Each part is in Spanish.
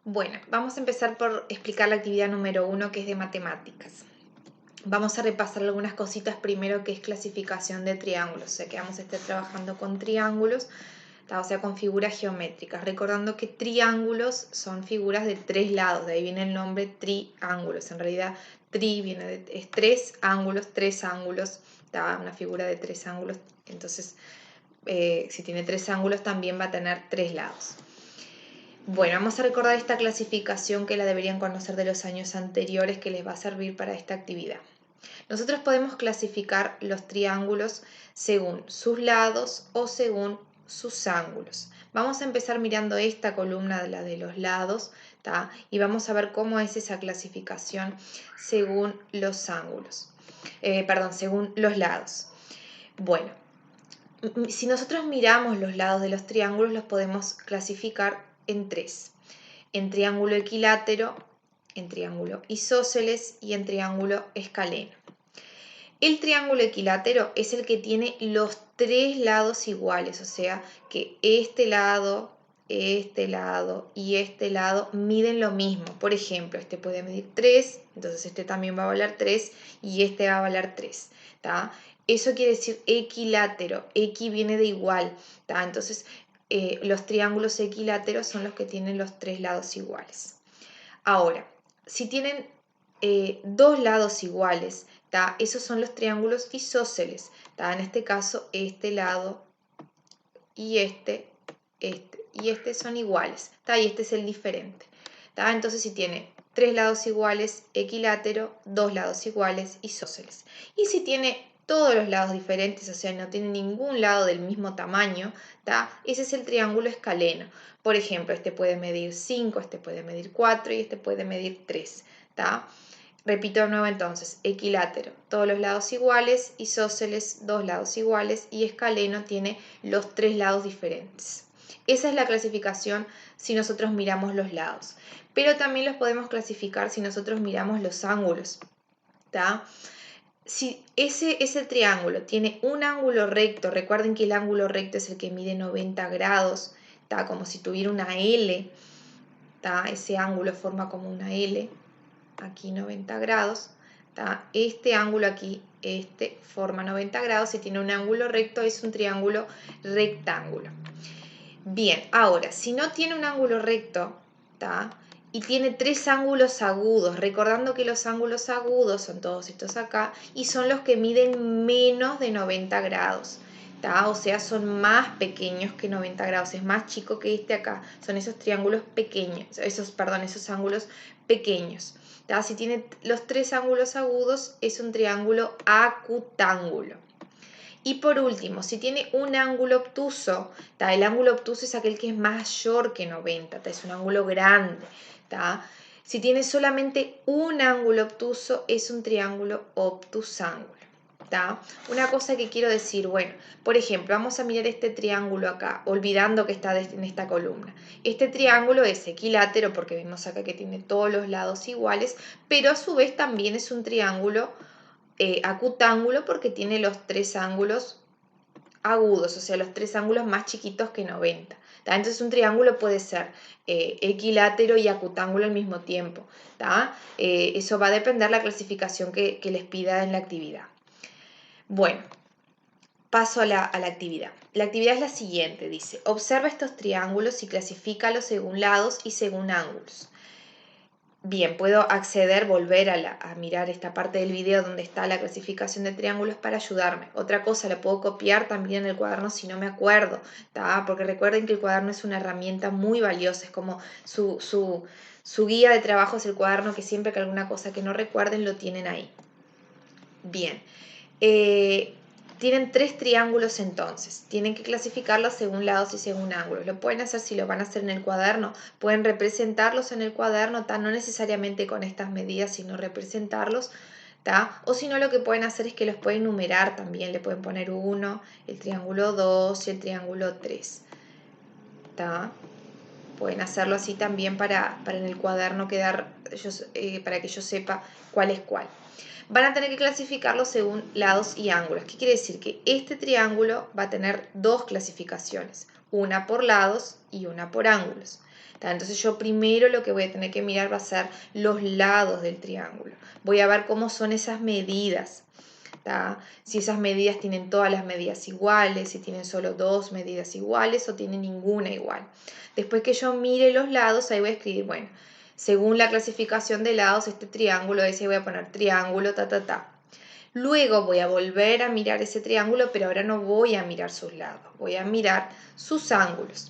Bueno, vamos a empezar por explicar la actividad número 1, que es de matemáticas. Vamos a repasar algunas cositas primero, que es clasificación de triángulos. O sea, que vamos a estar trabajando con triángulos, o sea, con figuras geométricas. Recordando que triángulos son figuras de 3 lados, de ahí viene el nombre triángulos. En realidad, es 3 ángulos, una figura de 3 ángulos. Entonces, si tiene 3 ángulos, también va a tener 3 lados. Bueno, vamos a recordar esta clasificación que la deberían conocer de los años anteriores, que les va a servir para esta actividad. Nosotros podemos clasificar los triángulos según sus lados o según sus ángulos. Vamos a empezar mirando esta columna, la de los lados, y vamos a ver cómo es esa clasificación según los ángulos. Según los lados. Bueno, si nosotros miramos los lados de los triángulos, los podemos clasificar en 3. En triángulo equilátero, en triángulo isósceles y en triángulo escaleno. El triángulo equilátero es el que tiene los 3 lados iguales, o sea que este lado y este lado miden lo mismo. Por ejemplo, este puede medir 3, entonces este también va a valer 3 y este va a valer 3. Eso quiere decir equilátero, equi viene de igual. Entonces, los triángulos equiláteros son los que tienen los 3 lados iguales. Ahora, si tienen 2 lados iguales, esos son los triángulos isósceles. En este caso, este lado y este son iguales. Y este es el diferente. Entonces, si tiene 3 lados iguales, equilátero, 2 lados iguales, isósceles. Y si tiene todos los lados diferentes, o sea, no tiene ningún lado del mismo tamaño, ese es el triángulo escaleno. Por ejemplo, este puede medir 5, este puede medir 4 y este puede medir 3. Repito de nuevo entonces, equilátero, todos los lados iguales, isósceles, 2 lados iguales y escaleno tiene los 3 lados diferentes. Esa es la clasificación si nosotros miramos los lados, pero también los podemos clasificar si nosotros miramos los ángulos. Si ese triángulo tiene un ángulo recto, recuerden que el ángulo recto es el que mide 90 grados, como si tuviera una L, ese ángulo forma como una L, aquí 90 grados, este ángulo aquí, forma 90 grados, si tiene un ángulo recto es un triángulo rectángulo. Bien, ahora, si no tiene un ángulo recto, y tiene 3 ángulos agudos, recordando que los ángulos agudos son todos estos acá, y son los que miden menos de 90 grados. O sea, son más pequeños que 90 grados, es más chico que este acá, son esos triángulos pequeños, esos ángulos pequeños. Si tiene los 3 ángulos agudos, es un triángulo acutángulo. Y por último, si tiene un ángulo obtuso, el ángulo obtuso es aquel que es mayor que 90, es un ángulo grande. Si tiene solamente un ángulo obtuso, es un triángulo obtusángulo. Una cosa que quiero decir, bueno, por ejemplo, vamos a mirar este triángulo acá, olvidando que está en esta columna. Este triángulo es equilátero porque vemos acá que tiene todos los lados iguales, pero a su vez también es un triángulo acutángulo porque tiene los 3 ángulos agudos, o sea, los 3 ángulos más chiquitos que 90. Entonces un triángulo puede ser equilátero y acutángulo al mismo tiempo. Eso va a depender de la clasificación que les pida en la actividad. Bueno, paso a la actividad. La actividad es la siguiente, dice, observa estos triángulos y clasifícalos según lados y según ángulos. Bien, puedo volver a mirar esta parte del video donde está la clasificación de triángulos para ayudarme. Otra cosa, la puedo copiar también en el cuaderno si no me acuerdo, porque recuerden que el cuaderno es una herramienta muy valiosa, es como su guía de trabajo es el cuaderno, que siempre que alguna cosa que no recuerden lo tienen ahí. Bien, tienen 3 triángulos entonces, tienen que clasificarlos según lados y según ángulos. Lo pueden hacer si lo van a hacer en el cuaderno, pueden representarlos en el cuaderno, no necesariamente con estas medidas, sino representarlos. O si no, lo que pueden hacer es que los pueden numerar también, le pueden poner 1, el triángulo 2 y el triángulo 3. Pueden hacerlo así también para en el cuaderno para que yo sepa cuál es cuál. Van a tener que clasificarlo según lados y ángulos. ¿Qué quiere decir? Que este triángulo va a tener 2 clasificaciones, una por lados y una por ángulos. ¿tá? Entonces yo primero lo que voy a tener que mirar va a ser los lados del triángulo. Voy a ver cómo son esas medidas, ¿tá? Si esas medidas tienen todas las medidas iguales, si tienen solo dos medidas iguales o tienen ninguna igual. Después que yo mire los lados, ahí voy a escribir, bueno, según la clasificación de lados, este triángulo, ese voy a poner triángulo, ta, ta, ta. Luego voy a volver a mirar ese triángulo, pero ahora no voy a mirar sus lados, voy a mirar sus ángulos.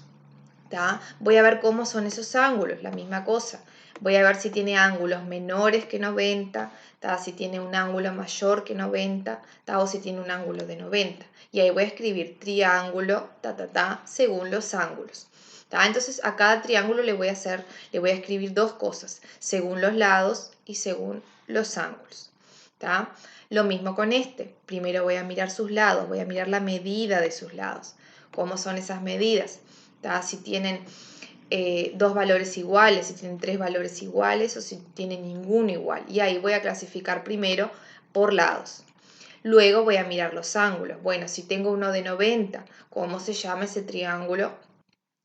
¿Tá? Voy a ver cómo son esos ángulos, la misma cosa. Voy a ver si tiene ángulos menores que 90, ¿tá? Si tiene un ángulo mayor que 90, ¿tá? O si tiene un ángulo de 90. Y ahí voy a escribir triángulo, ta, ta, ta, según los ángulos. ¿Tá? Entonces a cada triángulo le voy a escribir dos cosas, según los lados y según los ángulos. ¿Tá? Lo mismo con este. Primero voy a mirar sus lados, voy a mirar la medida de sus lados. ¿Cómo son esas medidas? ¿Tá? Si tienen dos valores iguales, si tienen tres valores iguales o si tienen ninguno igual. Y ahí voy a clasificar primero por lados. Luego voy a mirar los ángulos. Bueno, si tengo uno de 90, ¿cómo se llama ese triángulo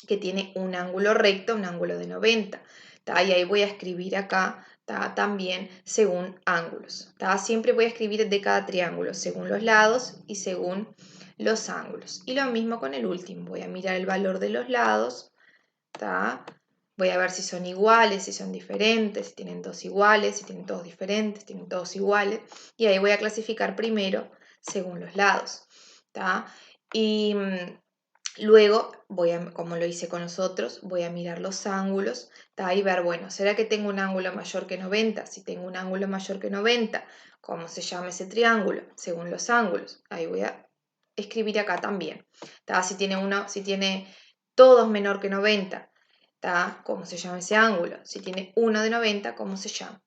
que tiene un ángulo recto, un ángulo de 90? ¿Tá? Y ahí voy a escribir acá, ¿tá? También según ángulos. ¿Tá? Siempre voy a escribir de cada triángulo, según los lados y según los ángulos. Y lo mismo con el último. Voy a mirar el valor de los lados. ¿Tá? Voy a ver si son iguales, si son diferentes, si tienen dos iguales, si tienen todos diferentes, si tienen todos iguales. Y ahí voy a clasificar primero según los lados. ¿Tá? Y luego, como lo hice con los otros, voy a mirar los ángulos, ¿tá? Y ver, bueno, ¿será que tengo un ángulo mayor que 90? Si tengo un ángulo mayor que 90, ¿cómo se llama ese triángulo? Según los ángulos. Ahí voy a escribir acá también. ¿Tá? Si tiene todos menor que 90, ¿tá? ¿Cómo se llama ese ángulo? Si tiene uno de 90, ¿cómo se llama?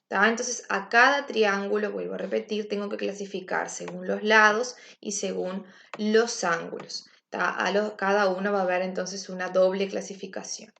¿Tá? Entonces, a cada triángulo, vuelvo a repetir, tengo que clasificar según los lados y según los ángulos. ¿Tá? Cada uno va a haber entonces una doble clasificación.